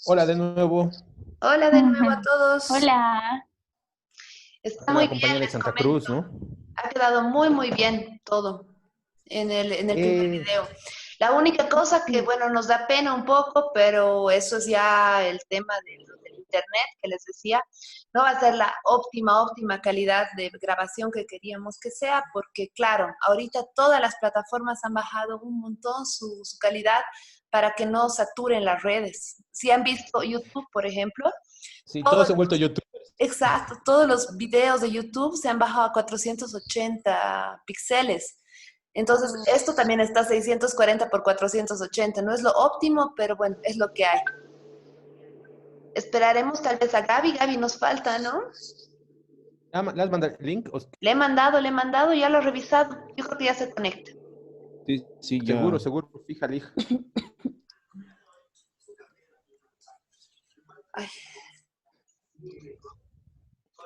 Hola de nuevo. Hola de nuevo a todos. Hola. Está muy Hola bien, compañía de les Santa comento. Cruz, ¿no? Ha quedado muy bien todo en el primer Eh, video. La única cosa que, Sí. bueno, nos da pena un poco, pero eso es ya el tema del internet que les decía. No va a ser la óptima calidad de grabación que queríamos que sea, porque claro, ahorita todas las plataformas han bajado un montón su calidad para que no saturen las redes. Si han visto YouTube, por ejemplo, sí, todo todos se ha vuelto youtubers. exacto, todos los videos de YouTube se han bajado a 480 píxeles. Entonces, esto también está 640 por 480. No es lo óptimo, pero bueno, es lo que hay. Esperaremos tal vez a Gaby. Gaby nos falta, ¿no? ¿Le has mandado el link? Le he mandado, ya lo he revisado. Yo creo que ya se conecta. Sí, sí, Seguro, ya. seguro, fíjale, hija. Ay,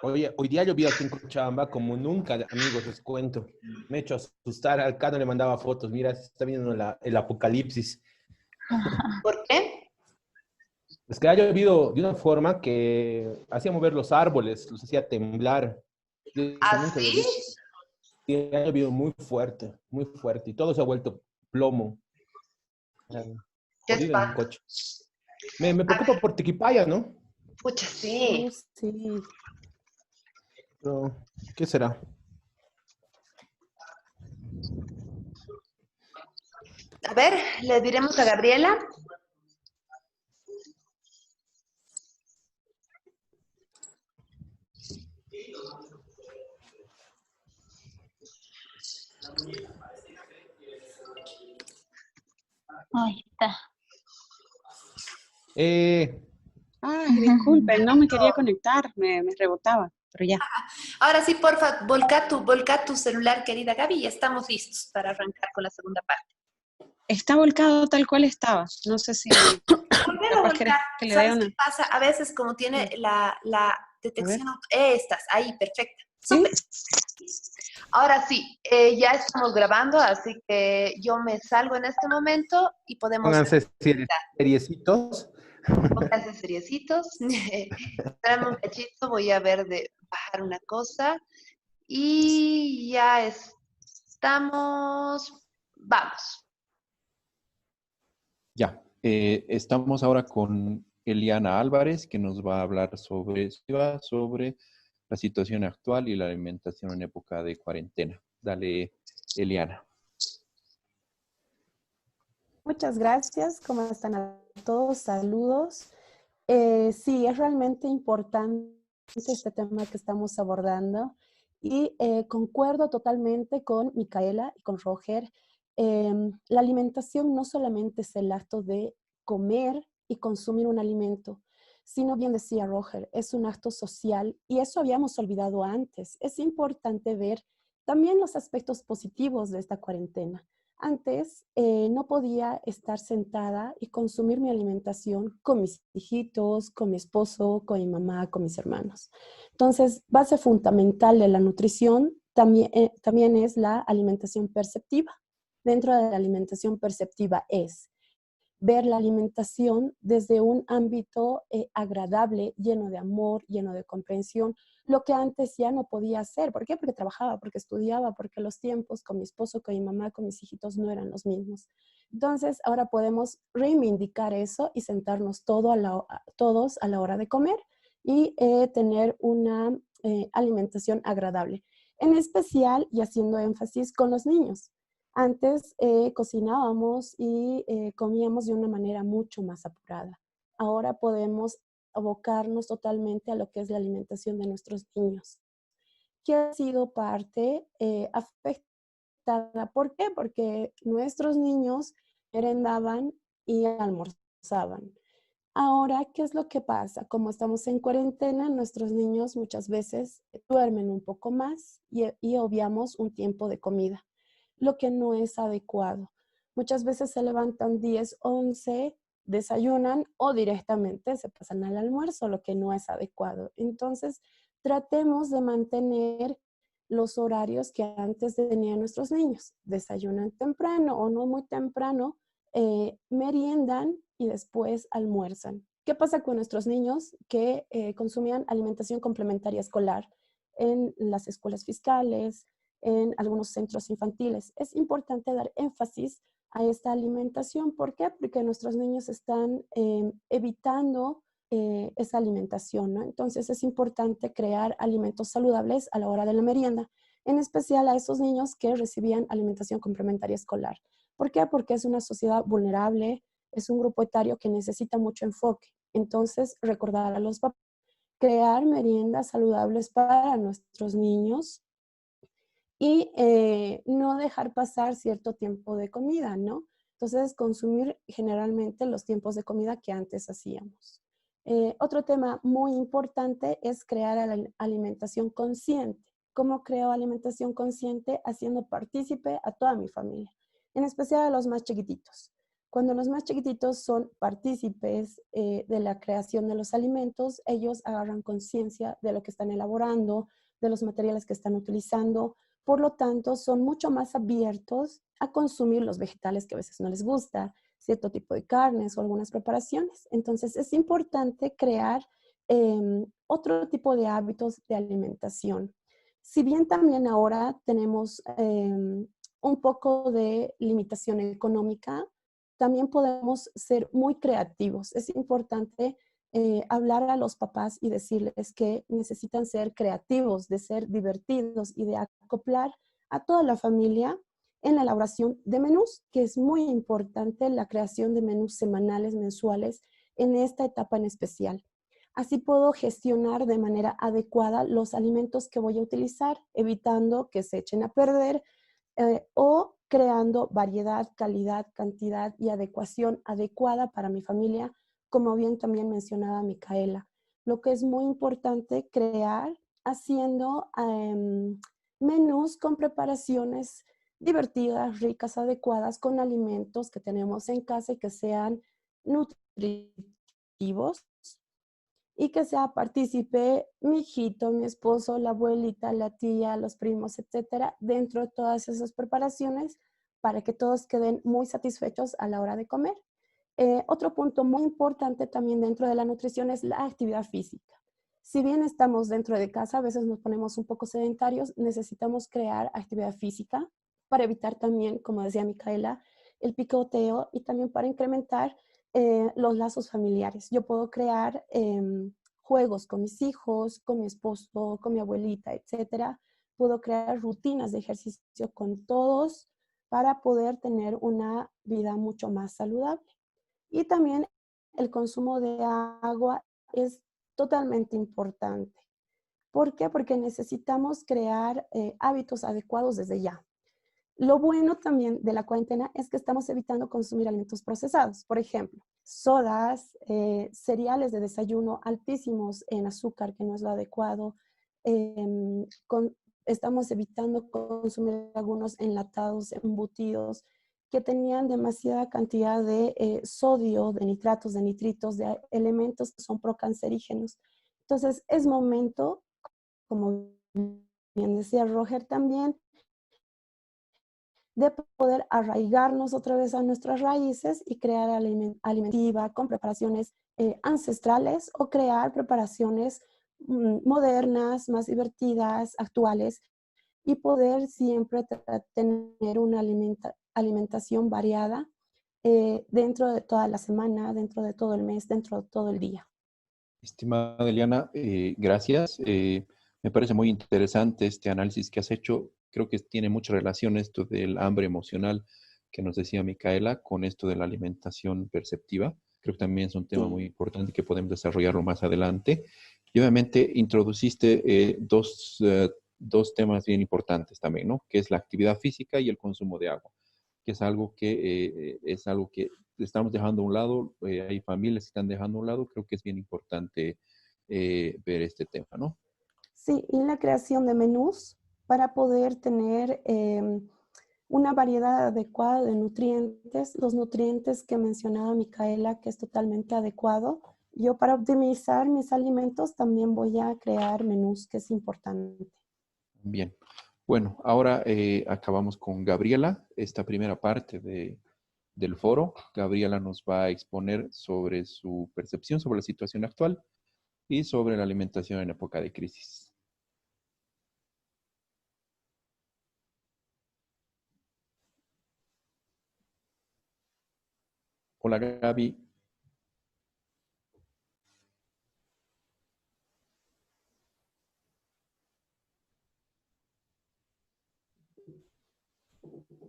Oye, hoy día llovió aquí en Cochabamba como nunca, amigos, les cuento. Me he hecho asustar, al Cano le mandaba fotos, mira, se está viendo el apocalipsis. ¿por qué? Es que ha llovido de una forma que hacía mover los árboles, los hacía temblar. Y eso nunca había ¿Así? visto. Y ha llovido muy fuerte, y todo se ha vuelto plomo. Ah, Qué jodido en espanto. coche. Me preocupa por Tequipaya, ¿no? Pucha, sí. Sí. Pero, ¿qué será? A ver, le diremos a Gabriela. Ahí está. Eh, Ay, disculpen, no me quería conectar, me rebotaba, pero ya. Ahora sí, porfa, volca tu celular, querida Gaby, y estamos listos para arrancar con la segunda parte. Está volcado tal cual estaba. No sé si Volver a capaz querés volcar. que le dé ¿Sabes una. qué pasa? A veces como tiene la A ver. detección estás ahí, perfecta. ¿Sí? Súper. Ahora sí, ya estamos grabando, así que yo me salgo en este momento y podemos pónganse seriecitos. pónganse seriecitos. Espérame un cachito, voy a ver de bajar una cosa. Y ya estamos. Vamos. Ya. Estamos ahora con Eliana Álvarez, que nos va a hablar sobre la situación actual y la alimentación en época de cuarentena. Dale, Eliana. Muchas gracias. ¿Cómo están a todos? Saludos. Sí, es realmente importante este tema que estamos abordando y concuerdo totalmente con Micaela y con Roger. La alimentación no solamente es el acto de comer y consumir un alimento, sino, bien decía Roger, es un acto social y eso habíamos olvidado antes. Es importante ver también los aspectos positivos de esta cuarentena. Antes no podía estar sentada y consumir mi alimentación con mis hijitos, con mi esposo, con mi mamá, con mis hermanos. Entonces, base fundamental de la nutrición también es la alimentación perceptiva. Dentro de la alimentación perceptiva es ver la alimentación desde un ámbito agradable, lleno de amor, lleno de comprensión, lo que antes ya no podía hacer. ¿Por qué? Porque trabajaba, porque estudiaba, porque los tiempos con mi esposo, con mi mamá, con mis hijitos no eran los mismos. Entonces, ahora podemos reivindicar eso y sentarnos todos a la hora de comer y tener una alimentación agradable. En especial, y haciendo énfasis con los niños. Antes cocinábamos y comíamos de una manera mucho más apurada. Ahora podemos abocarnos totalmente a lo que es la alimentación de nuestros niños, que ha sido parte afectada. ¿Por qué? Porque nuestros niños merendaban y almorzaban. Ahora, ¿qué es lo que pasa? Como estamos en cuarentena, nuestros niños muchas veces duermen un poco más y obviamos un tiempo de comida, lo que no es adecuado. Muchas veces se levantan 10, 11, desayunan o directamente se pasan al almuerzo, lo que no es adecuado. Entonces, tratemos de mantener los horarios que antes tenían nuestros niños. Desayunan temprano o no muy temprano, meriendan y después almuerzan. ¿Qué pasa con nuestros niños que consumían alimentación complementaria escolar en las escuelas fiscales, en algunos centros infantiles? Es importante dar énfasis a esta alimentación. ¿Por qué? Porque nuestros niños están evitando esa alimentación, ¿no? Entonces es importante crear alimentos saludables a la hora de la merienda, en especial a esos niños que recibían alimentación complementaria escolar. ¿Por qué? Porque es una sociedad vulnerable, es un grupo etario que necesita mucho enfoque. Entonces, recordar a los papás, crear meriendas saludables para nuestros niños y no dejar pasar cierto tiempo de comida, ¿no? Entonces, consumir generalmente los tiempos de comida que antes hacíamos. Otro tema muy importante es crear alimentación consciente. ¿Cómo creo alimentación consciente? Haciendo partícipe a toda mi familia, en especial a los más chiquititos. Cuando los más chiquititos son partícipes de la creación de los alimentos, ellos agarran conciencia de lo que están elaborando, de los materiales que están utilizando. Por lo tanto, son mucho más abiertos a consumir los vegetales que a veces no les gusta, cierto tipo de carnes o algunas preparaciones. Entonces, es importante crear otro tipo de hábitos de alimentación. Si bien también ahora tenemos un poco de limitación económica, también podemos ser muy creativos. Es importante hablar a los papás y decirles que necesitan ser creativos, de ser divertidos y de acoplar a toda la familia en la elaboración de menús, que es muy importante la creación de menús semanales, mensuales, en esta etapa en especial. Así puedo gestionar de manera adecuada los alimentos que voy a utilizar, evitando que se echen a perder o creando variedad, calidad, cantidad y adecuación adecuada para mi familia, como bien también mencionaba Micaela. Lo que es muy importante crear haciendo menús con preparaciones divertidas, ricas, adecuadas, con alimentos que tenemos en casa y que sean nutritivos y que sea partícipe mi hijito, mi esposo, la abuelita, la tía, los primos, etcétera, dentro de todas esas preparaciones para que todos queden muy satisfechos a la hora de comer. Otro punto muy importante también dentro de la nutrición es la actividad física. Si bien estamos dentro de casa, a veces nos ponemos un poco sedentarios, necesitamos crear actividad física para evitar también, como decía Micaela, el picoteo y también para incrementar los lazos familiares. Yo puedo crear juegos con mis hijos, con mi esposo, con mi abuelita, etcétera. Puedo crear rutinas de ejercicio con todos para poder tener una vida mucho más saludable. Y también el consumo de agua es totalmente importante. ¿Por qué? Porque necesitamos crear hábitos adecuados desde ya. Lo bueno también de la cuarentena es que estamos evitando consumir alimentos procesados. Por ejemplo, sodas, cereales de desayuno altísimos en azúcar, que no es lo adecuado. Estamos evitando consumir algunos enlatados, embutidos, que tenían demasiada cantidad de sodio, de nitratos, de nitritos, de elementos que son procancerígenos. Entonces, es momento, como bien decía Roger también, de poder arraigarnos otra vez a nuestras raíces y crear alimentativa con preparaciones ancestrales o crear preparaciones modernas, más divertidas, actuales, y poder siempre tener una alimentación variada dentro de toda la semana, dentro de todo el mes, dentro de todo el día. Estimada Eliana, gracias. Me parece muy interesante este análisis que has hecho. Creo que tiene mucha relación esto del hambre emocional que nos decía Micaela con esto de la alimentación perceptiva. Creo que también es un tema muy importante que podemos desarrollarlo más adelante. Y obviamente introduciste dos temas bien importantes también, ¿no? Que es la actividad física y el consumo de agua, que es algo que estamos dejando a un lado, hay familias que están dejando a un lado, creo que es bien importante ver este tema, ¿no? Sí, y la creación de menús para poder tener una variedad adecuada de nutrientes, los nutrientes que mencionaba Micaela, que es totalmente adecuado. Yo para optimizar mis alimentos también voy a crear menús, que es importante. Bien. Bueno, ahora acabamos con Gabriela, esta primera parte del foro. Gabriela nos va a exponer sobre su percepción sobre la situación actual y sobre la alimentación en época de crisis. Hola, Gaby.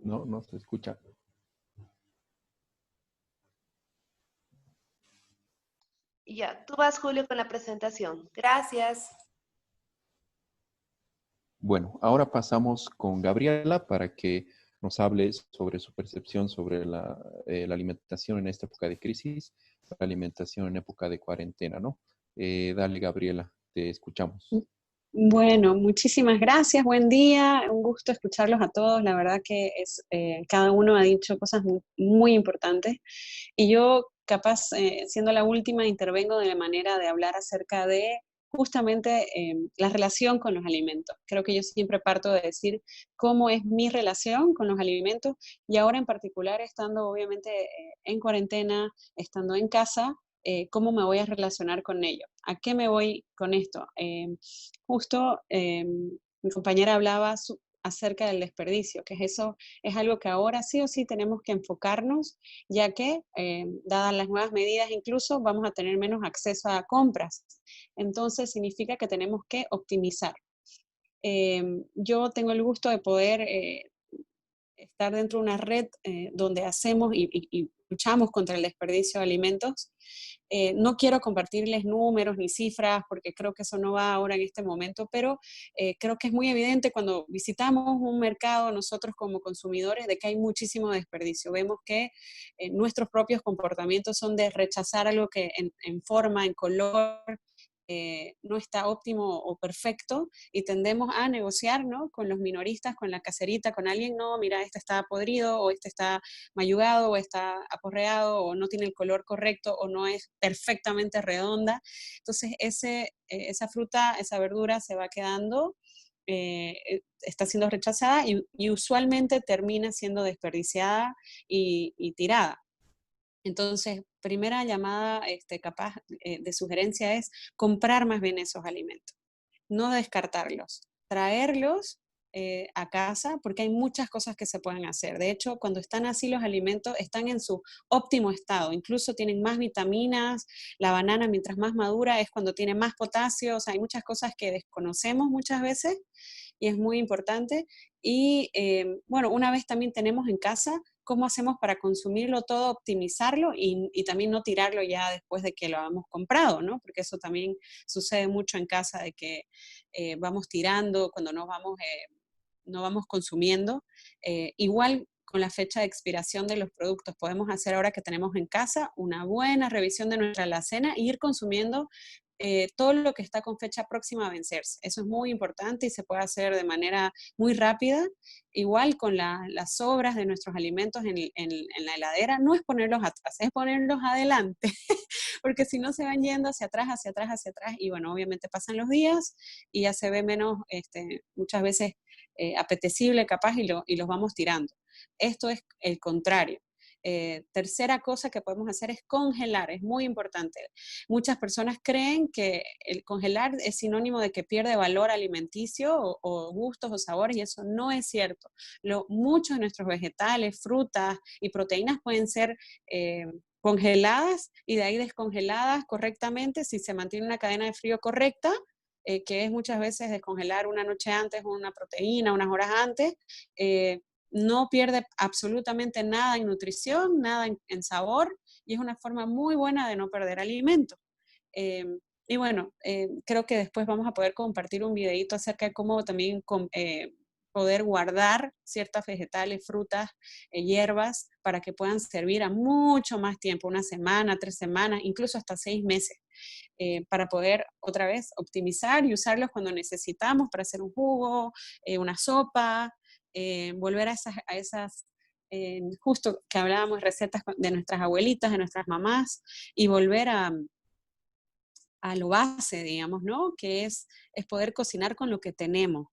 No, no se escucha. Ya, tú vas, Julio, con la presentación. Gracias. Bueno, ahora pasamos con Gabriela para que nos hable sobre su percepción sobre la alimentación en esta época de crisis, la alimentación en época de cuarentena, ¿no? Dale, Gabriela, te escuchamos. Bueno, muchísimas gracias, buen día, un gusto escucharlos a todos, la verdad que cada uno ha dicho cosas muy importantes y yo capaz, siendo la última, intervengo de la manera de hablar acerca de justamente la relación con los alimentos. Creo que yo siempre parto de decir cómo es mi relación con los alimentos y ahora en particular estando obviamente en cuarentena, estando en casa, cómo me voy a relacionar con ello. ¿A qué me voy con esto? Justo mi compañera hablaba acerca del desperdicio, que eso es algo que ahora sí o sí tenemos que enfocarnos, ya que, dadas las nuevas medidas, incluso vamos a tener menos acceso a compras. Entonces, significa que tenemos que optimizar. Yo tengo el gusto de poder estar dentro de una red donde hacemos y luchamos contra el desperdicio de alimentos. No quiero compartirles números ni cifras porque creo que eso no va ahora en este momento, pero creo que es muy evidente cuando visitamos un mercado nosotros como consumidores de que hay muchísimo desperdicio. Vemos que nuestros propios comportamientos son de rechazar algo que en forma, en color, no está óptimo o perfecto y tendemos a negociar, ¿no? Con los minoristas, con la caserita, con alguien, no, mira, este está podrido o este está mayugado o está aporreado o no tiene el color correcto o no es perfectamente redonda. Entonces esa fruta, esa verdura se va quedando, está siendo rechazada y usualmente termina siendo desperdiciada y tirada. Entonces, primera llamada capaz de sugerencia es comprar más bien esos alimentos, no descartarlos, traerlos a casa porque hay muchas cosas que se pueden hacer. De hecho, cuando están así los alimentos, están en su óptimo estado, incluso tienen más vitaminas, la banana mientras más madura es cuando tiene más potasio, o sea, hay muchas cosas que desconocemos muchas veces y es muy importante. Y bueno, una vez también tenemos en casa, ¿cómo hacemos para consumirlo todo, optimizarlo y también no tirarlo ya después de que lo hemos comprado, ¿no? Porque eso también sucede mucho en casa, de que vamos tirando cuando no vamos consumiendo. Igual con la fecha de expiración de los productos, podemos hacer ahora que tenemos en casa una buena revisión de nuestra alacena e ir consumiendo todo lo que está con fecha próxima a vencerse. Eso es muy importante y se puede hacer de manera muy rápida. Igual con las sobras de nuestros alimentos en la heladera, no es ponerlos atrás, es ponerlos adelante, porque si no se van yendo hacia atrás, hacia atrás, hacia atrás, y bueno, obviamente pasan los días y ya se ve menos, muchas veces apetecible capaz y los vamos tirando. Esto es el contrario. Tercera cosa que podemos hacer es congelar, es muy importante. Muchas personas creen que el congelar es sinónimo de que pierde valor alimenticio o gustos o sabores y eso no es cierto. Muchos de nuestros vegetales, frutas y proteínas pueden ser congeladas y de ahí descongeladas correctamente si se mantiene una cadena de frío correcta, que es muchas veces descongelar una noche antes una proteína, unas horas antes. No pierde absolutamente nada en nutrición, nada en sabor, y es una forma muy buena de no perder alimento. Y bueno, creo que después vamos a poder compartir un videito acerca de cómo también poder guardar ciertas vegetales, frutas, hierbas, para que puedan servir a mucho más tiempo, una semana, 3 semanas, incluso hasta 6 meses, para poder otra vez optimizar y usarlos cuando necesitamos para hacer un jugo, una sopa, volver a esas justo que hablábamos, recetas de nuestras abuelitas, de nuestras mamás, y volver a lo base, digamos, ¿no? Que es poder cocinar con lo que tenemos.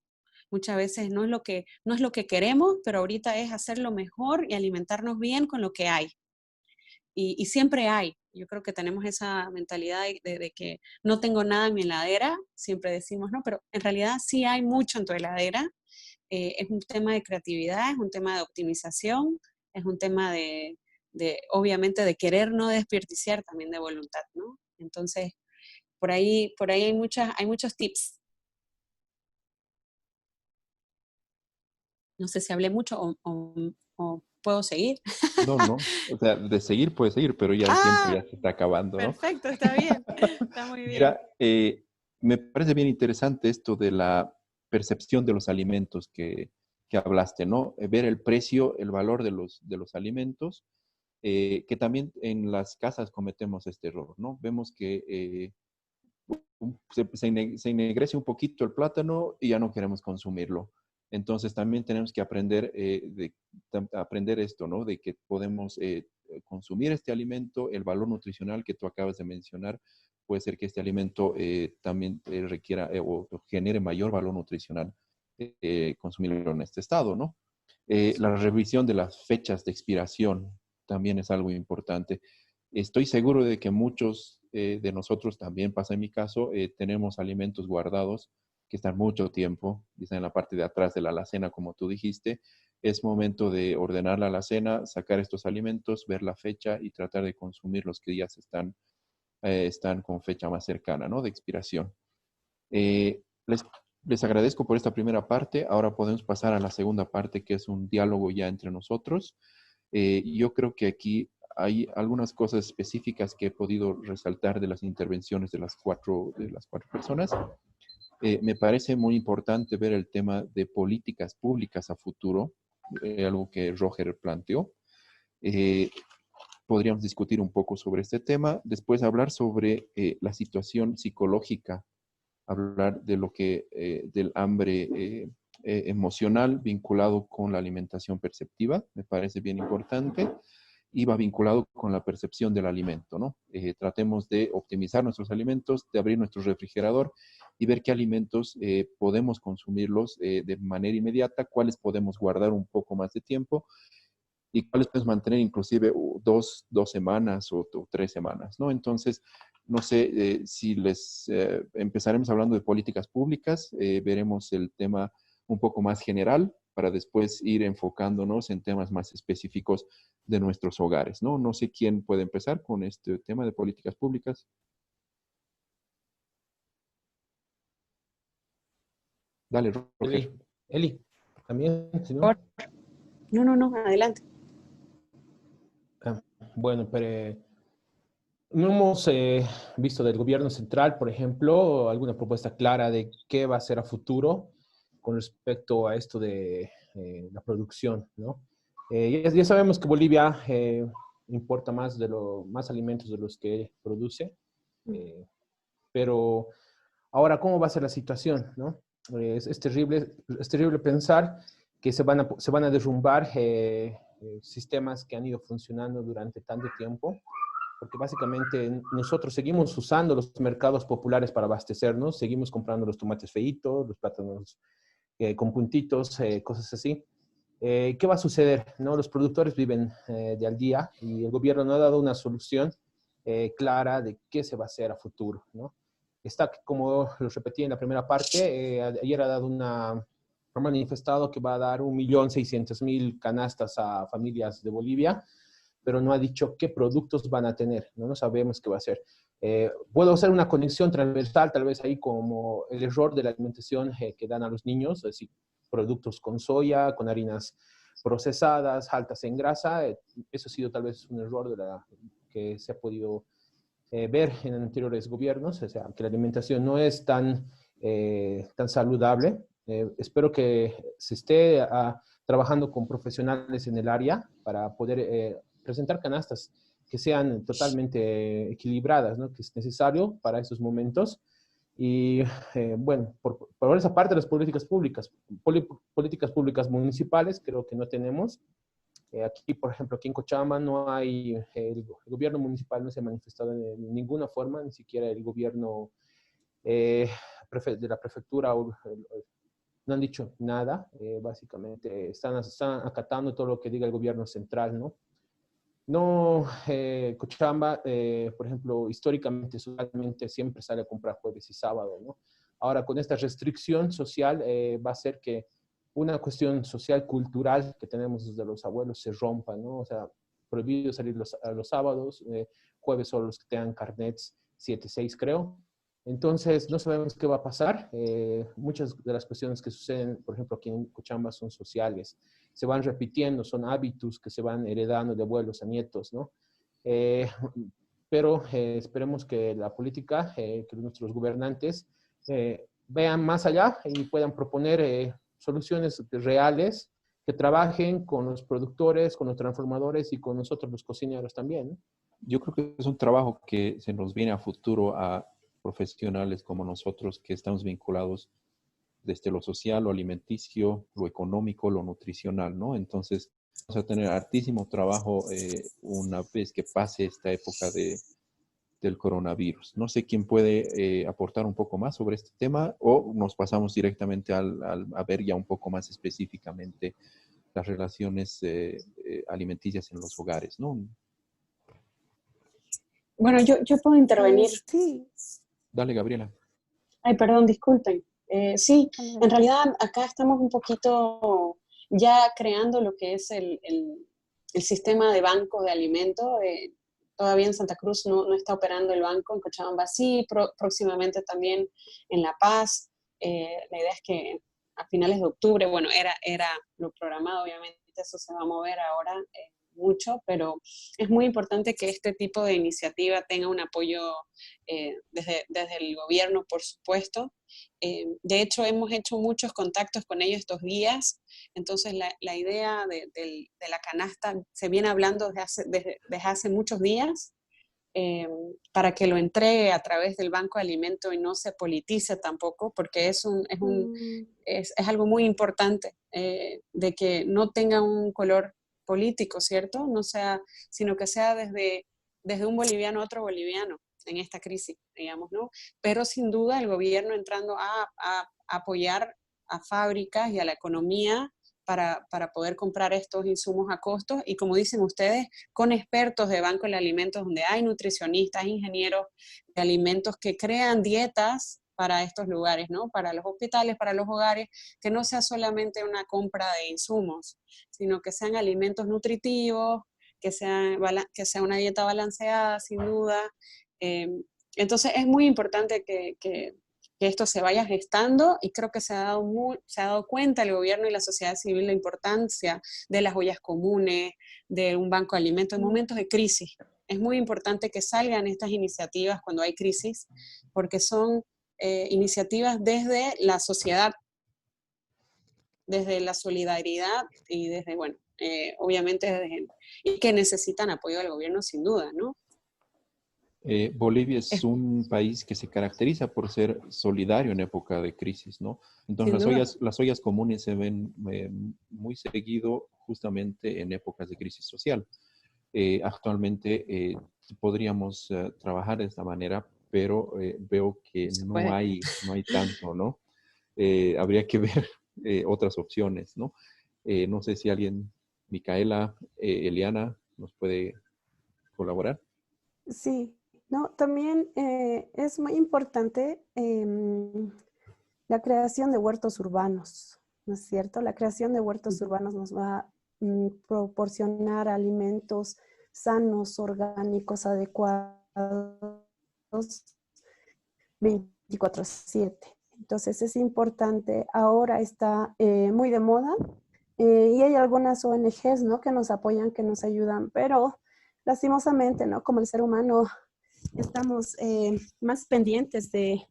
Muchas veces no es lo que queremos, pero ahorita es hacerlo mejor y alimentarnos bien con lo que hay. Y siempre hay. Yo creo que tenemos esa mentalidad de que no tengo nada en mi heladera, siempre decimos, no, pero en realidad sí hay mucho en tu heladera. Es un tema de creatividad, es un tema de optimización, es un tema obviamente, de querer no desperdiciar, también de voluntad, ¿no? Entonces, por ahí hay muchos tips. No sé si hablé mucho o puedo seguir. No, no. O sea, de seguir puede seguir, pero ya el tiempo ya se está acabando, ¿no? Perfecto, está bien. Está muy bien. Mira, me parece bien interesante esto de la percepción de los alimentos que hablaste, ¿no? Ver el precio, el valor de los alimentos, que también en las casas cometemos este error, ¿no? Vemos que se ennegrece un poquito el plátano y ya no queremos consumirlo. Entonces también tenemos que aprender, aprender esto, ¿no? De que podemos consumir este alimento, el valor nutricional que tú acabas de mencionar, puede ser que este alimento también requiera o genere mayor valor nutricional consumirlo en este estado, ¿no? La revisión de las fechas de expiración también es algo importante. Estoy seguro de que muchos de nosotros, también pasa en mi caso, tenemos alimentos guardados que están mucho tiempo, están en la parte de atrás de la alacena, como tú dijiste. Es momento de ordenar la alacena, sacar estos alimentos, ver la fecha y tratar de consumir los que ya están con fecha más cercana, ¿no? De expiración. Eh, les, les agradezco por esta primera parte. Ahora podemos pasar a la segunda parte, que es un diálogo ya entre nosotros. Yo creo que aquí hay algunas cosas específicas que he podido resaltar de las intervenciones de las cuatro personas. Me parece muy importante ver el tema de políticas públicas a futuro, algo que Roger planteó. Eh, Podríamos discutir un poco sobre este tema, después hablar sobre la situación psicológica, hablar de lo que, del hambre emocional vinculado con la alimentación perceptiva, me parece bien importante, y va vinculado con la percepción del alimento, ¿no? Tratemos de optimizar nuestros alimentos, de abrir nuestro refrigerador y ver qué alimentos podemos consumirlos de manera inmediata, cuáles podemos guardar un poco más de tiempo y cuáles puedes mantener inclusive dos semanas o 3 semanas, ¿no? Entonces, no sé si les empezaremos hablando de políticas públicas, veremos el tema un poco más general para después ir enfocándonos en temas más específicos de nuestros hogares, ¿no? No sé quién puede empezar con este tema de políticas públicas. Dale, Roger. Eli, también, si no. Por- No, adelante. Ah, bueno, pero no hemos visto del gobierno central, por ejemplo, alguna propuesta clara de qué va a ser a futuro con respecto a esto de la producción, ¿no? Ya sabemos que Bolivia importa más alimentos de los que produce, eh, pero ahora, ¿cómo va a ser la situación, no? Es terrible pensar que se van a derrumbar sistemas que han ido funcionando durante tanto tiempo, porque básicamente nosotros seguimos usando los mercados populares para abastecernos, seguimos comprando los tomates feitos, los plátanos con puntitos, cosas así. ¿Qué va a suceder? ¿No? Los productores viven de al día y el gobierno no ha dado una solución clara de qué se va a hacer a futuro, ¿no? Está, como lo repetí en la primera parte, ayer ha manifestado que va a dar 1.600.000 canastas a familias de Bolivia, pero no ha dicho qué productos van a tener, no sabemos qué va a hacer. Puedo hacer una conexión transversal, tal vez ahí como el error de la alimentación que dan a los niños, es decir, productos con soya, con harinas procesadas, altas en grasa. Eso ha sido tal vez un error que se ha podido ver en anteriores gobiernos, o sea, que la alimentación no es tan saludable. Espero que se esté trabajando con profesionales en el área para poder presentar canastas que sean totalmente equilibradas, ¿no? Que es necesario para esos momentos. Y bueno, por esa parte, las políticas públicas municipales creo que no tenemos. Aquí, por ejemplo, aquí en Cochabamba no hay, el gobierno municipal no se ha manifestado en ninguna forma, ni siquiera el gobierno de la prefectura no han dicho nada, básicamente están acatando todo lo que diga el gobierno central, ¿no? No, Cochabamba, por ejemplo, históricamente, socialmente, siempre sale a comprar jueves y sábado, ¿no? Ahora, con esta restricción social, va a ser que una cuestión social, cultural que tenemos desde los abuelos se rompa, ¿no? O sea, prohibido salir a los sábados, jueves solo los que tengan carnets 7-6, creo. Entonces, no sabemos qué va a pasar. Muchas de las cuestiones que suceden, por ejemplo, aquí en Cochabamba son sociales, se van repitiendo, son hábitos que se van heredando de abuelos a nietos, ¿no? Eh, pero esperemos que la política, que nuestros gobernantes vean más allá y puedan proponer soluciones reales que trabajen con los productores, con los transformadores y con nosotros los cocineros también, ¿no? Yo creo que es un trabajo que se nos viene a futuro a profesionales como nosotros que estamos vinculados desde lo social, lo alimenticio, lo económico, lo nutricional, ¿no? Entonces, vamos a tener hartísimo trabajo una vez que pase esta época del coronavirus. No sé quién puede aportar un poco más sobre este tema o nos pasamos directamente a ver ya un poco más específicamente las relaciones alimenticias en los hogares, ¿no? Bueno, yo puedo intervenir. Sí. Dale, Gabriela. Ay, perdón, disculpen. Sí, en Adelante. realidad acá estamos un poquito ya creando lo que es el sistema de banco de alimentos. Todavía en Santa Cruz no está operando el banco, en Cochabamba sí, próximamente también en La Paz. La idea es que a finales de octubre, bueno, era lo programado, obviamente eso se va a mover ahora mucho, pero es muy importante que este tipo de iniciativa tenga un apoyo desde el gobierno, por supuesto. De hecho, hemos hecho muchos contactos con ellos estos días, entonces la idea de la canasta se viene hablando desde hace muchos días, para que lo entregue a través del Banco de Alimentos y no se politice tampoco, porque es algo muy importante, de que no tenga un color político, ¿cierto? No sea, sino que sea desde un boliviano a otro boliviano en esta crisis, digamos, ¿no? Pero sin duda el gobierno entrando a apoyar a fábricas y a la economía para poder comprar estos insumos a costos y, como dicen ustedes, con expertos de Banco de Alimentos, donde hay nutricionistas, ingenieros de alimentos que crean dietas para estos lugares, ¿no? Para los hospitales, para los hogares, que no sea solamente una compra de insumos, sino que sean alimentos nutritivos, que sea una dieta balanceada, sin duda. Entonces es muy importante que esto se vaya gestando, y creo que se ha dado cuenta el gobierno y la sociedad civil la importancia de las ollas comunes, de un banco de alimentos en momentos de crisis. Es muy importante que salgan estas iniciativas cuando hay crisis, porque son iniciativas desde la sociedad, desde la solidaridad y desde, bueno, obviamente y que necesitan apoyo del gobierno sin duda, ¿no? Bolivia es un país que se caracteriza por ser solidario en época de crisis, ¿no? Entonces las ollas comunes se ven muy seguido justamente en épocas de crisis social. Actualmente podríamos trabajar de esta manera, pero veo que no hay tanto, ¿no? Habría que ver otras opciones, ¿no? No sé si alguien, Micaela, Eliana, nos puede colaborar. Sí, no, también es muy importante la creación de huertos urbanos, ¿no es cierto? La creación de huertos urbanos nos va a proporcionar alimentos sanos, orgánicos, adecuados, 24/7. Entonces es importante, ahora está muy de moda, y hay algunas ONGs, ¿no?, que nos apoyan, que nos ayudan, pero lastimosamente, ¿no?, como el ser humano estamos más pendientes de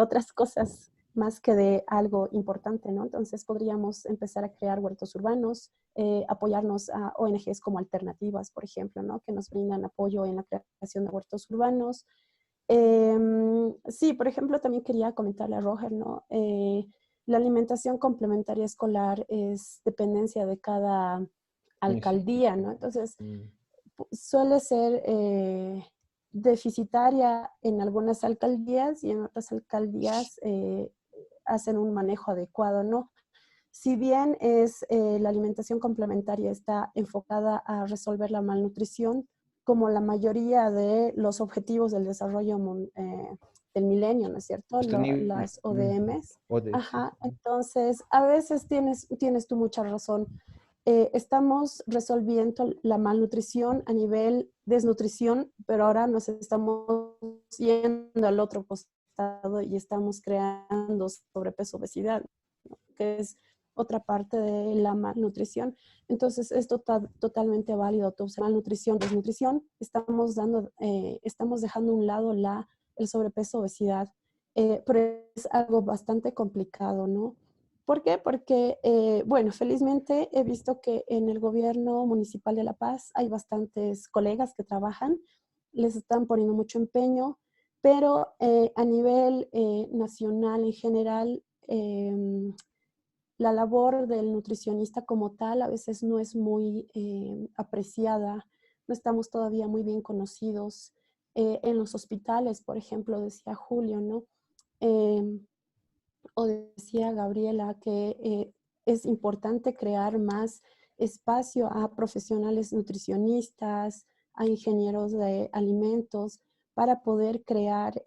otras cosas más que de algo importante, ¿no? Entonces podríamos empezar a crear huertos urbanos, apoyarnos a ONGs como Alternativas, por ejemplo, ¿no?, que nos brindan apoyo en la creación de huertos urbanos. Sí, por ejemplo, también quería comentarle a Roger, ¿no? La alimentación complementaria escolar es dependencia de cada alcaldía, ¿no? Entonces, suele ser deficitaria en algunas alcaldías, y en otras alcaldías hacen un manejo adecuado, ¿no? Si bien la alimentación complementaria está enfocada a resolver la malnutrición, como la mayoría de los objetivos del desarrollo del milenio, ¿no es cierto? Sostenible. Las ODMs. ODS. Ajá, entonces a veces tienes tú mucha razón. Estamos resolviendo la malnutrición a nivel desnutrición, pero ahora nos estamos yendo al otro costado y estamos creando sobrepeso, obesidad, ¿no? Que es otra parte de la malnutrición. Entonces, es totalmente válido tu malnutrición, desnutrición. Estamos dejando a un lado el sobrepeso, obesidad, pero es algo bastante complicado, ¿no? ¿Por qué? Porque, bueno, felizmente he visto que en el gobierno municipal de La Paz hay bastantes colegas que trabajan, les están poniendo mucho empeño, pero a nivel nacional en general, la labor del nutricionista como tal a veces no es muy apreciada, no estamos todavía muy bien conocidos. En los hospitales, por ejemplo, decía Julio, ¿no? O decía Gabriela que es importante crear más espacio a profesionales nutricionistas, a ingenieros de alimentos, para poder crear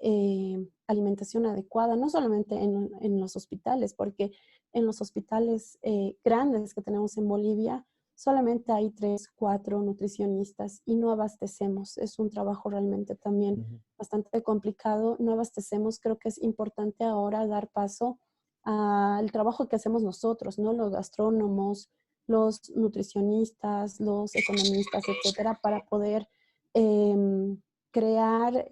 alimentación adecuada, no solamente en los hospitales, porque en los hospitales grandes que tenemos en Bolivia, solamente hay 3, 4 nutricionistas y no abastecemos. Es un trabajo realmente también bastante complicado. No abastecemos. Creo que es importante ahora dar paso al trabajo que hacemos nosotros, ¿no? Los gastrónomos, los nutricionistas, los economistas, etcétera, para poder crear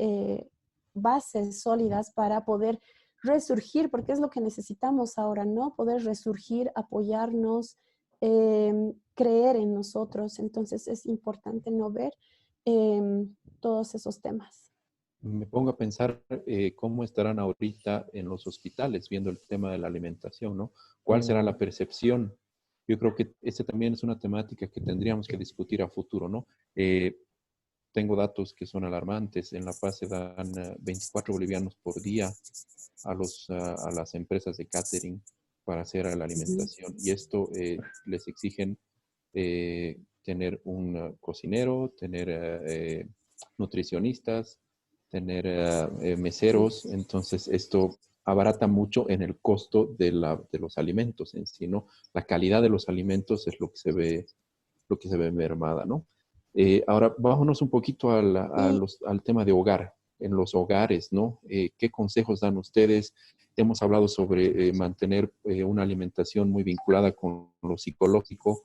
bases sólidas para poder resurgir, porque es lo que necesitamos ahora, ¿no? Poder resurgir, apoyarnos, creer en nosotros. Entonces es importante no ver todos esos temas. Me pongo a pensar cómo estarán ahorita en los hospitales viendo el tema de la alimentación, ¿no? ¿Cuál será la percepción? Yo creo que esta también es una temática que tendríamos que discutir a futuro, ¿no? Tengo datos que son alarmantes. En La Paz se dan 24 bolivianos por día a las empresas de catering para hacer la alimentación. Y esto les exigen tener un cocinero, tener nutricionistas, tener meseros. Entonces, esto abarata mucho en el costo de los alimentos en sí, ¿no? La calidad de los alimentos es lo que se ve mermada, ¿no? Ahora, vámonos un poquito al tema de hogar, en los hogares, ¿no? ¿Qué consejos dan ustedes? Hemos hablado sobre mantener una alimentación muy vinculada con lo psicológico,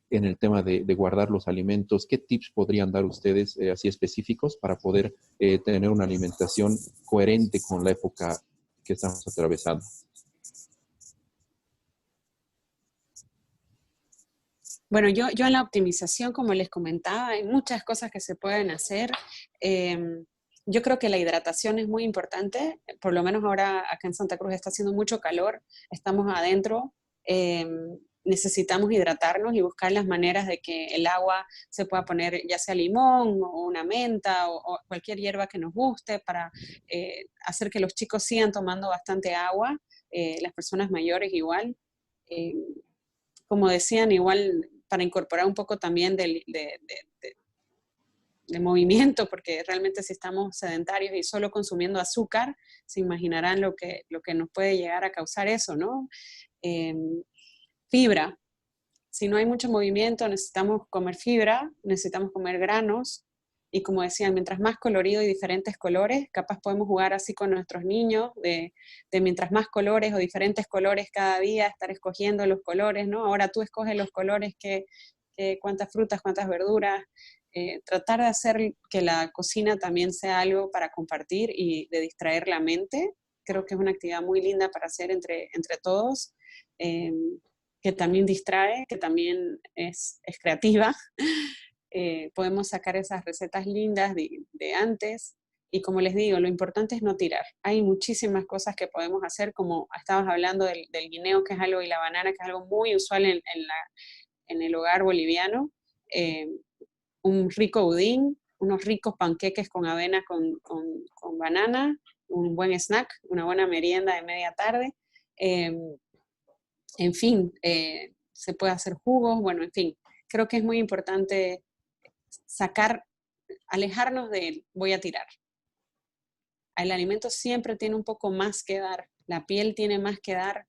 en el tema de guardar los alimentos. ¿Qué tips podrían dar ustedes así específicos para poder tener una alimentación coherente con la época que estamos atravesando? Bueno, yo en la optimización, como les comentaba, hay muchas cosas que se pueden hacer. Yo creo que la hidratación es muy importante, por lo menos ahora acá en Santa Cruz está haciendo mucho calor, estamos adentro, necesitamos hidratarnos y buscar las maneras de que el agua se pueda poner ya sea limón o una menta o cualquier hierba que nos guste para hacer que los chicos sigan tomando bastante agua, las personas mayores igual. Como decían, igual para incorporar un poco también de movimiento, porque realmente si estamos sedentarios y solo consumiendo azúcar, se imaginarán lo que nos puede llegar a causar eso, ¿no? Fibra. Si no hay mucho movimiento, necesitamos comer fibra, necesitamos comer granos, y como decían, mientras más colorido y diferentes colores, capaz podemos jugar así con nuestros niños, de mientras más colores o diferentes colores cada día, estar escogiendo los colores, ¿no? Ahora tú escoges los colores, cuántas frutas, cuántas verduras, tratar de hacer que la cocina también sea algo para compartir y de distraer la mente. Creo que es una actividad muy linda para hacer entre todos, que también distrae, que también es creativa. Podemos sacar esas recetas lindas de antes, y como les digo, lo importante es no tirar. Hay muchísimas cosas que podemos hacer, como estabas hablando del guineo, que es algo, y la banana, que es algo muy usual en el hogar boliviano. Un rico budín, unos ricos panqueques con avena con banana, un buen snack, una buena merienda de media tarde. En fin, se puede hacer jugos, bueno, en fin. Creo que es muy importante alejarnos de voy a tirar. El alimento siempre tiene un poco más que dar, la piel tiene más que dar.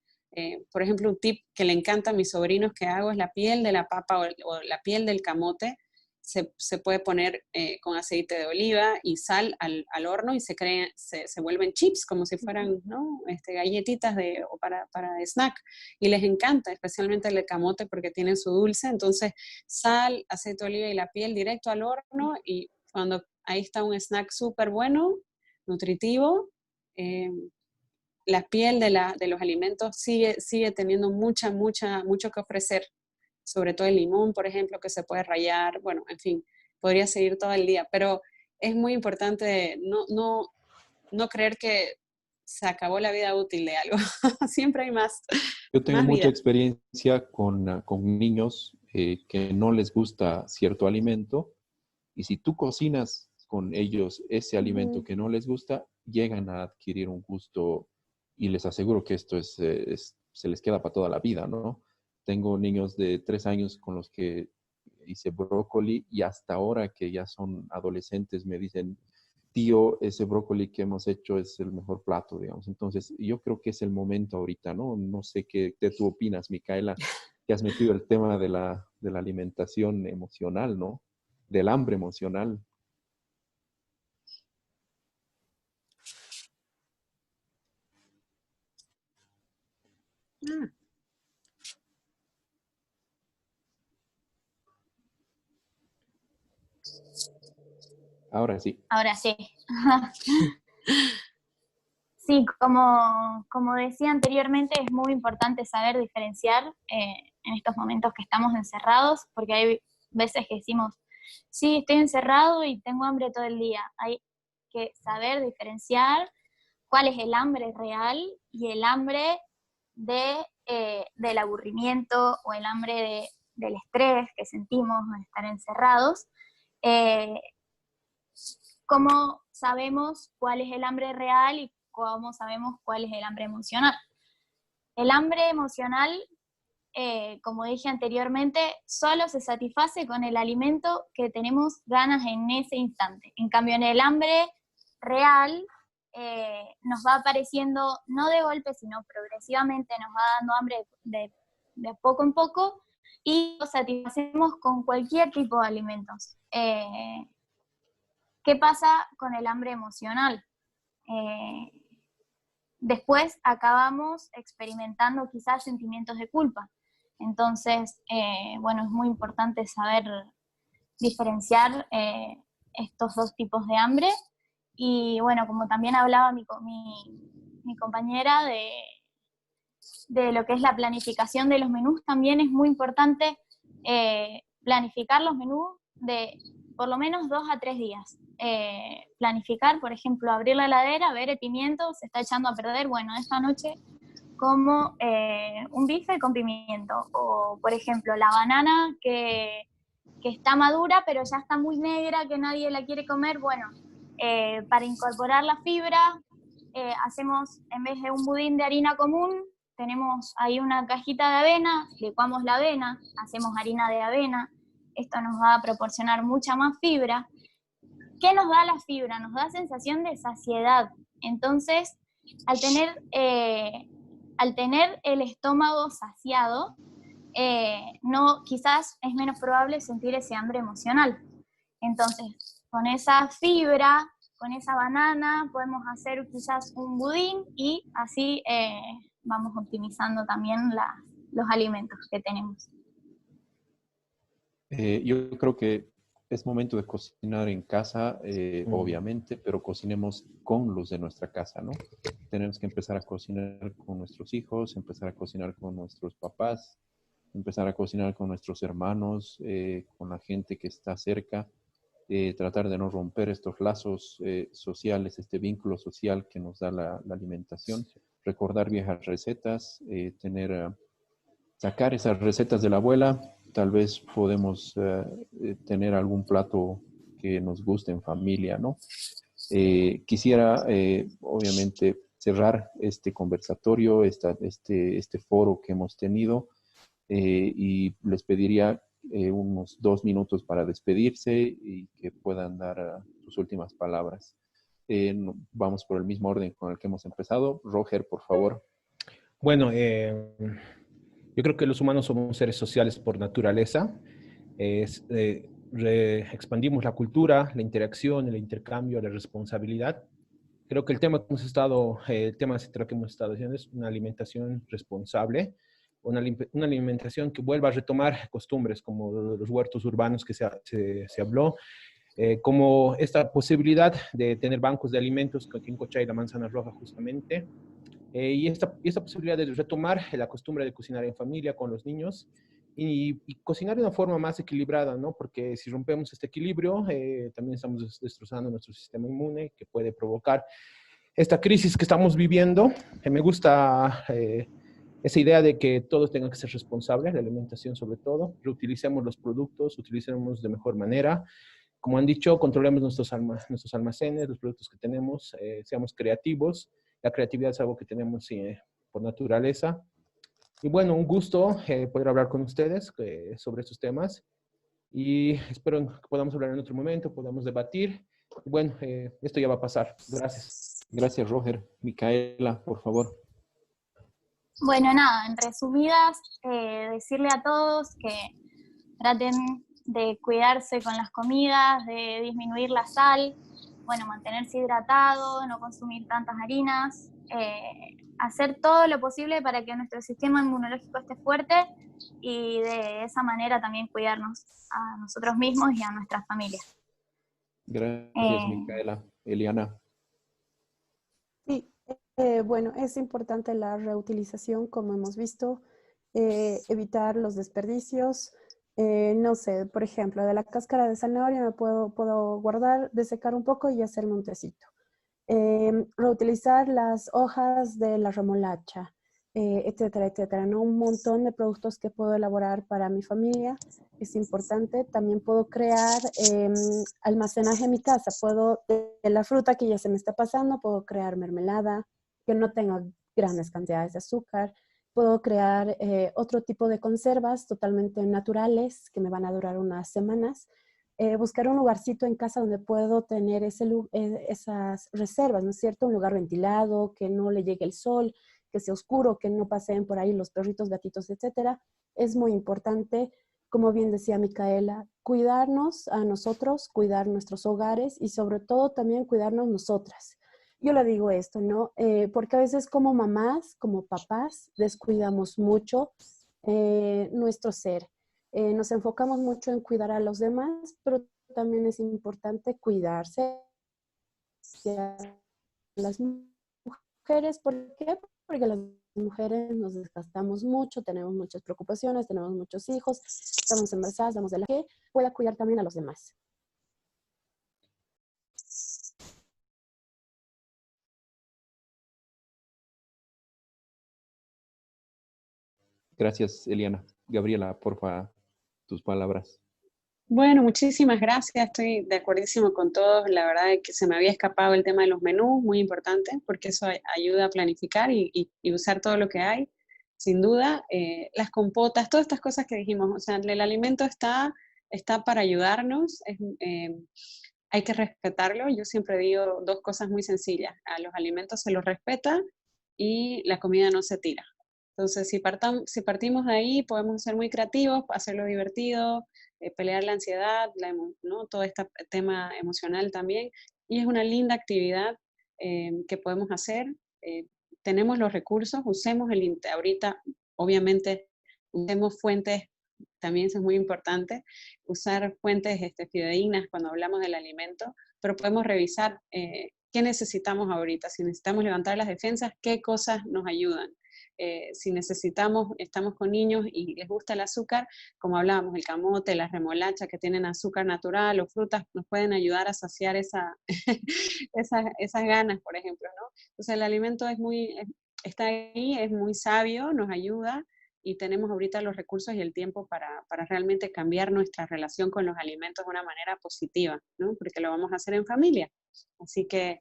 Por ejemplo, un tip que le encanta a mis sobrinos que hago es la piel de la papa o la piel del camote. Se puede poner con aceite de oliva y sal al horno y se vuelven chips como si fueran, ¿no? Galletitas para snack. Y les encanta, especialmente el de camote porque tiene su dulce. Entonces, sal, aceite de oliva y la piel directo al horno y cuando ahí está un snack súper bueno, nutritivo. La piel de los alimentos sigue teniendo mucho que ofrecer, sobre todo el limón, por ejemplo, que se puede rallar, bueno, en fin, podría seguir todo el día, pero es muy importante no creer que se acabó la vida útil de algo, siempre hay más. Yo tengo más mucha vida. experiencia con niños que no les gusta cierto alimento y si tú cocinas con ellos ese alimento que no les gusta, llegan a adquirir un gusto y les aseguro que esto se les queda para toda la vida, ¿no? Tengo niños de 3 años con los que hice brócoli y hasta ahora que ya son adolescentes me dicen, tío, ese brócoli que hemos hecho es el mejor plato, digamos. Entonces, yo creo que es el momento ahorita, ¿no? No sé qué tú opinas, Micaela, que has metido el tema de la alimentación emocional, ¿no? Del hambre emocional. Ah, Ahora sí. Ahora sí. Sí, como decía anteriormente, es muy importante saber diferenciar en estos momentos que estamos encerrados, porque hay veces que decimos, sí, estoy encerrado y tengo hambre todo el día. Hay que saber diferenciar cuál es el hambre real y el hambre del aburrimiento o el hambre del estrés que sentimos al estar encerrados. ¿Cómo sabemos cuál es el hambre real y cómo sabemos cuál es el hambre emocional? El hambre emocional, como dije anteriormente, solo se satisface con el alimento que tenemos ganas en ese instante. En cambio, en el hambre real, nos va apareciendo, no de golpe, sino progresivamente, nos va dando hambre de poco en poco y lo satisfacemos con cualquier tipo de alimentos. ¿Qué pasa con el hambre emocional? Después acabamos experimentando quizás sentimientos de culpa. Entonces, bueno, es muy importante saber diferenciar estos dos tipos de hambre. Y bueno, como también hablaba mi compañera de lo que es la planificación de los menús, también es muy importante planificar los menús de por lo menos 2 a 3 días. Planificar, por ejemplo, abrir la heladera, ver el pimiento, se está echando a perder, bueno, esta noche como un bife con pimiento. O, por ejemplo, la banana que está madura, pero ya está muy negra, que nadie la quiere comer, bueno, para incorporar la fibra, hacemos, en vez de un budín de harina común, tenemos ahí una cajita de avena, licuamos la avena, hacemos harina de avena, esto nos va a proporcionar mucha más fibra. ¿Qué nos da la fibra? Nos da sensación de saciedad. Entonces, al tener el estómago saciado, no, quizás es menos probable sentir ese hambre emocional. Entonces, con esa fibra, con esa banana, podemos hacer quizás un budín y así vamos optimizando también los alimentos que tenemos. Yo creo que es momento de cocinar en casa, obviamente, pero cocinemos con los de nuestra casa, ¿no? Tenemos que empezar a cocinar con nuestros hijos, empezar a cocinar con nuestros papás, empezar a cocinar con nuestros hermanos, con la gente que está cerca, tratar de no romper estos lazos sociales, este vínculo social que nos da la alimentación, recordar viejas recetas, sacar esas recetas de la abuela. Tal vez podemos tener algún plato que nos guste en familia, ¿no? Quisiera, obviamente, cerrar este conversatorio, este foro que hemos tenido, y les pediría unos 2 minutos para despedirse y que puedan dar sus últimas palabras. Vamos por el mismo orden con el que hemos empezado. Roger, por favor. Bueno, yo creo que los humanos somos seres sociales por naturaleza. Expandimos la cultura, la interacción, el intercambio, la responsabilidad. Creo que el tema central que hemos estado haciendo es una alimentación responsable, una alimentación que vuelva a retomar costumbres como los huertos urbanos que se habló, como esta posibilidad de tener bancos de alimentos, aquí en Cochay la manzana roja justamente, y esta posibilidad de retomar la costumbre de cocinar en familia con los niños y cocinar de una forma más equilibrada, ¿no? Porque si rompemos este equilibrio, también estamos destrozando nuestro sistema inmune, que puede provocar esta crisis que estamos viviendo. Me gusta esa idea de que todos tengan que ser responsables, la alimentación sobre todo, reutilicemos los productos, utilicemos de mejor manera. Como han dicho, controlemos nuestros almacenes, los productos que tenemos, seamos creativos. La creatividad es algo que tenemos por naturaleza. Y bueno, un gusto poder hablar con ustedes sobre estos temas. Y espero que podamos hablar en otro momento, podamos debatir. Y bueno, esto ya va a pasar. Gracias. Gracias, Roger. Micaela, por favor. Bueno, nada, en resumidas, decirle a todos que traten de cuidarse con las comidas, de disminuir la sal, bueno, mantenerse hidratado, no consumir tantas harinas, hacer todo lo posible para que nuestro sistema inmunológico esté fuerte y de esa manera también cuidarnos a nosotros mismos y a nuestras familias. Gracias, Micaela. Eliana. Sí, bueno, es importante la reutilización, como hemos visto, evitar los desperdicios. No sé, por ejemplo, de la cáscara de zanahoria me puedo guardar, desecar un poco y hacerme un tecito. Reutilizar las hojas de la remolacha, etcétera, etcétera, ¿no? Un montón de productos que puedo elaborar para mi familia, es importante. También puedo crear almacenaje en mi casa. De la fruta que ya se me está pasando, puedo crear mermelada que no tenga grandes cantidades de azúcar. Puedo crear otro tipo de conservas totalmente naturales que me van a durar unas semanas. Buscar un lugarcito en casa donde puedo tener esas reservas, ¿no es cierto? Un lugar ventilado, que no le llegue el sol, que sea oscuro, que no paseen por ahí los perritos, gatitos, etcétera. Es muy importante, como bien decía Micaela, cuidarnos a nosotros, cuidar nuestros hogares y sobre todo también cuidarnos nosotras. Yo le digo esto, ¿no? Porque a veces como mamás, como papás, descuidamos mucho nuestro ser. Nos enfocamos mucho en cuidar a los demás, pero también es importante cuidarse a las mujeres. ¿Por qué? Porque las mujeres nos desgastamos mucho, tenemos muchas preocupaciones, tenemos muchos hijos, estamos embarazadas, damos de la que pueda cuidar también a los demás. Gracias, Eliana. Gabriela, porfa, tus palabras. Bueno, muchísimas gracias, estoy de acuerdísimo con todos. La verdad es que se me había escapado el tema de los menús, muy importante, porque eso ayuda a planificar y usar todo lo que hay, sin duda. Las compotas, todas estas cosas que dijimos, o sea, el alimento está para ayudarnos, hay que respetarlo. Yo siempre digo 2 cosas muy sencillas: a los alimentos se los respeta y la comida no se tira. Entonces, si partimos de ahí, podemos ser muy creativos, hacerlo divertido, pelear la ansiedad, ¿no? Todo este tema emocional también. Y es una linda actividad que podemos hacer. Tenemos los recursos, usemos ahorita, obviamente, usemos fuentes, también eso es muy importante, usar fuentes fidedignas cuando hablamos del alimento, pero podemos revisar qué necesitamos ahorita. Si necesitamos levantar las defensas, qué cosas nos ayudan. Si estamos con niños y les gusta el azúcar, como hablábamos, el camote, la remolacha que tienen azúcar natural o frutas nos pueden ayudar a saciar esas ganas, por ejemplo, ¿no? Entonces el alimento está ahí, es muy sabio, nos ayuda y tenemos ahorita los recursos y el tiempo para realmente cambiar nuestra relación con los alimentos de una manera positiva, ¿no? Porque lo vamos a hacer en familia. Así que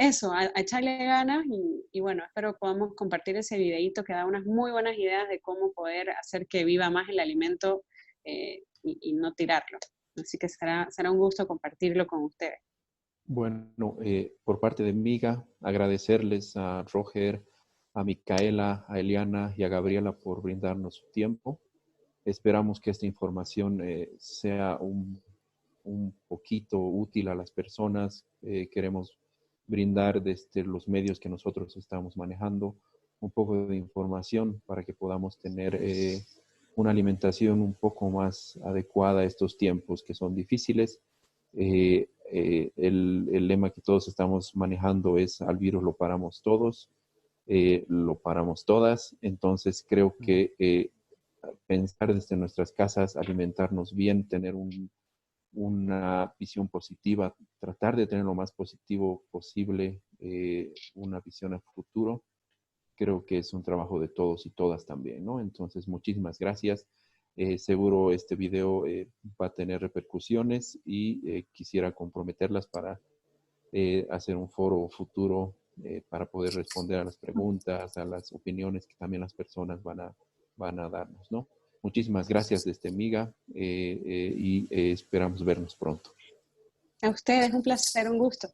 eso, a echarle ganas y bueno, espero podamos compartir ese videíto que da unas muy buenas ideas de cómo poder hacer que viva más el alimento y no tirarlo. Así que será un gusto compartirlo con ustedes. Bueno, por parte de Miga, agradecerles a Roger, a Micaela, a Eliana y a Gabriela por brindarnos su tiempo. Esperamos que esta información sea un poquito útil a las personas. Queremos brindar desde los medios que nosotros estamos manejando un poco de información para que podamos tener una alimentación un poco más adecuada a estos tiempos que son difíciles. El lema que todos estamos manejando es: al virus lo paramos todos, lo paramos todas. Entonces creo que pensar desde nuestras casas, alimentarnos bien, tener una visión positiva, tratar de tener lo más positivo posible, una visión a futuro, creo que es un trabajo de todos y todas también, ¿no? Entonces, muchísimas gracias. Seguro este video va a tener repercusiones y quisiera comprometerlas para hacer un foro futuro para poder responder a las preguntas, a las opiniones que también las personas van a darnos, ¿no? Muchísimas gracias desde Miga y esperamos vernos pronto. A ustedes, un placer, un gusto.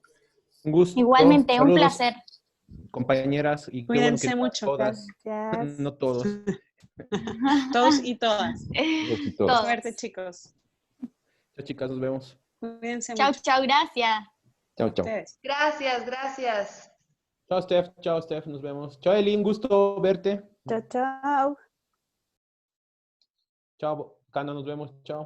Un gusto. Igualmente, un Saludos, placer. compañeras. Y qué Cuídense bueno que mucho. todas, Gracias. no todos. Todos y todas. Todos y todas. Suerte, chicos. Chao, chicas, nos vemos. Cuídense Chau, mucho. chau, gracias. Chao, chao. Ustedes. Gracias. Chao, Steph, nos vemos. Chao, Eli, un gusto verte. Chao, chao. Chao, Cano, nos vemos. Chao.